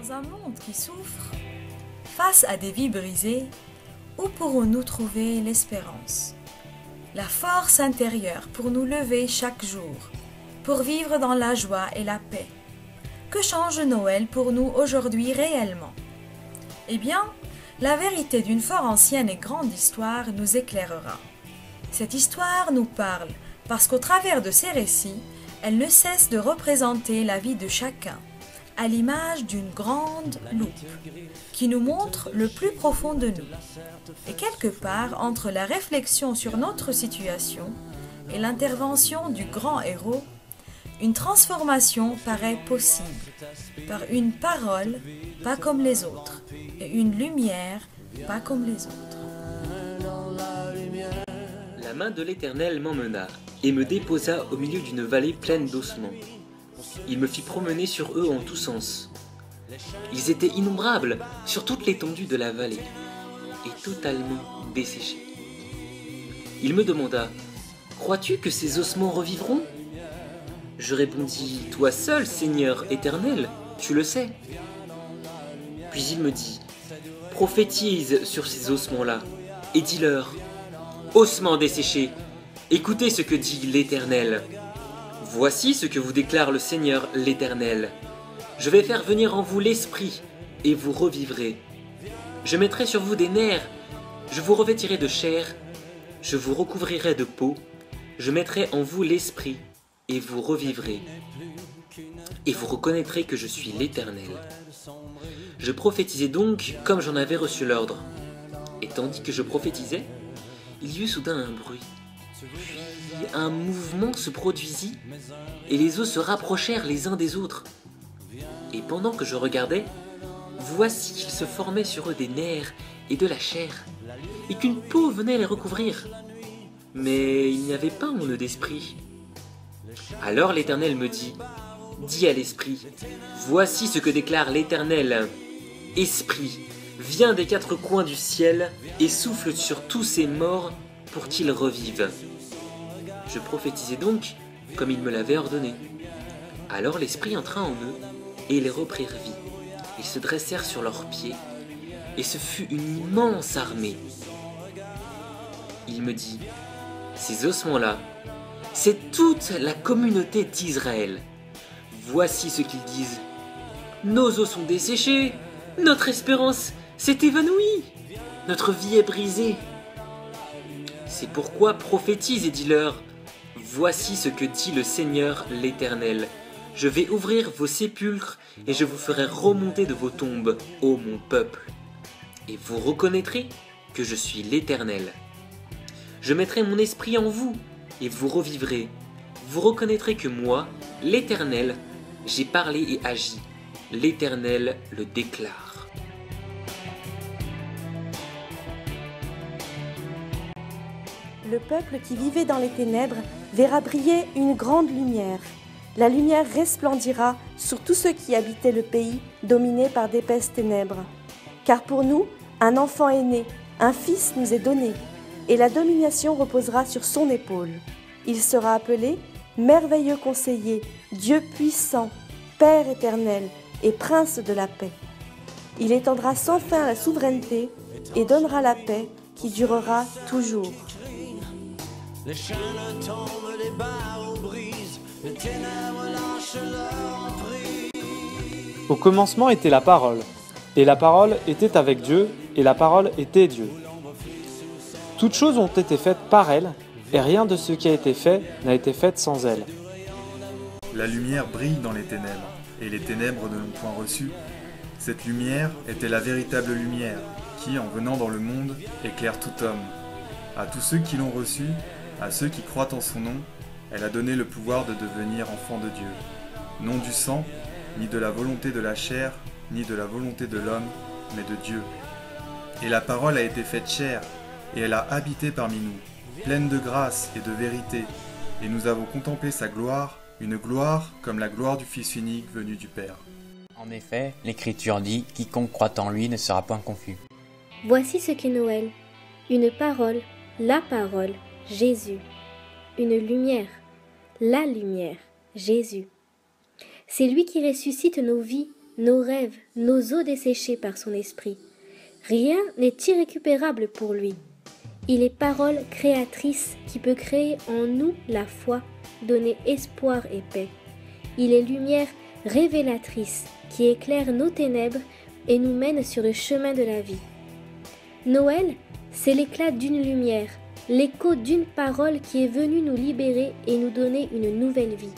Dans un monde qui souffre, face à des vies brisées, où pourrons-nous trouver l'espérance, la force intérieure pour nous lever chaque jour, pour vivre dans la joie et la paix? Que change Noël pour nous aujourd'hui réellement? Eh bien, la vérité d'une fort ancienne et grande histoire nous éclairera. Cette histoire nous parle parce qu'au travers de ces récits, elle ne cesse de représenter la vie de chacun, à l'image d'une grande loupe qui nous montre le plus profond de nous. Et quelque part entre la réflexion sur notre situation et l'intervention du grand héros, une transformation paraît possible par une parole pas comme les autres et une lumière pas comme les autres. La main de l'Éternel m'emmena et me déposa au milieu d'une vallée pleine d'ossements. Il me fit promener sur eux en tous sens. Ils étaient innombrables sur toute l'étendue de la vallée et totalement desséchés. Il me demanda: « Crois-tu que ces ossements revivront ?» Je répondis: « Toi seul, Seigneur éternel, tu le sais. » Puis il me dit: « Prophétise sur ces ossements-là et dis-leur: ossements desséchés, écoutez ce que dit l'Éternel. Voici ce que vous déclare le Seigneur l'Éternel. Je vais faire venir en vous l'esprit, et vous revivrez. Je mettrai sur vous des nerfs, je vous revêtirai de chair, je vous recouvrirai de peau, je mettrai en vous l'esprit, et vous revivrez. Et vous reconnaîtrez que je suis l'Éternel. Je prophétisais donc comme j'en avais reçu l'ordre. Et tandis que je prophétisais, il y eut soudain un bruit. Puis un mouvement se produisit, et les os se rapprochèrent les uns des autres. Et pendant que je regardais, voici qu'il se formait sur eux des nerfs et de la chair, et qu'une peau venait les recouvrir. Mais il n'y avait pas en eux d'esprit. Alors l'Éternel me dit: « Dis à l'esprit, voici ce que déclare l'Éternel. Esprit, viens des quatre coins du ciel et souffle sur tous ces morts pour qu'ils revivent. » Je prophétisais donc comme il me l'avait ordonné. Alors l'esprit entra en eux et ils reprirent vie. Ils se dressèrent sur leurs pieds et ce fut une immense armée. Il me dit: « Ces ossements-là, c'est toute la communauté d'Israël. Voici ce qu'ils disent. Nos os sont desséchés, notre espérance s'est évanouie, notre vie est brisée. C'est pourquoi prophétise et dis-leur: voici ce que dit le Seigneur l'Éternel. Je vais ouvrir vos sépulcres et je vous ferai remonter de vos tombes, ô mon peuple. Et vous reconnaîtrez que je suis l'Éternel. Je mettrai mon esprit en vous et vous revivrez. Vous reconnaîtrez que moi, l'Éternel, j'ai parlé et agi. L'Éternel le déclare. » Le peuple qui vivait dans les ténèbres verra briller une grande lumière. La lumière resplendira sur tous ceux qui habitaient le pays dominé par d'épaisses ténèbres. Car pour nous, un enfant est né, un fils nous est donné, et la domination reposera sur son épaule. Il sera appelé Merveilleux Conseiller, Dieu puissant, Père éternel et Prince de la paix. Il étendra sans fin la souveraineté et donnera la paix qui durera toujours. Les chaînes tombent, les barreaux brisent, les ténèbres lâchent leur emprise. Au commencement était la parole, et la parole était avec Dieu, et la parole était Dieu. Toutes choses ont été faites par elle, et rien de ce qui a été fait n'a été fait sans elle. La lumière brille dans les ténèbres, et les ténèbres ne l'ont point reçue. Cette lumière était la véritable lumière, qui, en venant dans le monde, éclaire tout homme. À tous ceux qui l'ont reçue, à ceux qui croient en son nom, elle a donné le pouvoir de devenir enfants de Dieu. Non du sang, ni de la volonté de la chair, ni de la volonté de l'homme, mais de Dieu. Et la parole a été faite chair, et elle a habité parmi nous, pleine de grâce et de vérité, et nous avons contemplé sa gloire, une gloire comme la gloire du Fils unique venu du Père. En effet, l'Écriture dit: « Quiconque croit en lui ne sera point confus. » Voici ce qu'est Noël, une parole, la parole, Jésus. Une lumière, la lumière, Jésus. C'est lui qui ressuscite nos vies nos rêves, nos eaux desséchées par son esprit. Rien n'est irrécupérable pour lui. Il est parole créatrice qui peut créer en nous la foi, donner espoir et paix. Il est lumière révélatrice qui éclaire nos ténèbres et nous mène sur le chemin de la vie. Noël, c'est l'éclat d'une lumière, l'écho d'une parole qui est venue nous libérer et nous donner une nouvelle vie.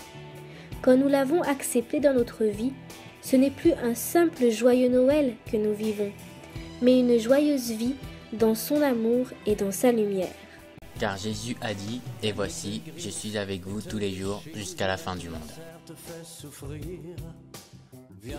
Quand nous l'avons acceptée dans notre vie, ce n'est plus un simple joyeux Noël que nous vivons, mais une joyeuse vie dans son amour et dans sa lumière. Car Jésus a dit, et voici, je suis avec vous tous les jours jusqu'à la fin du monde. Te fait souffrir. Viens.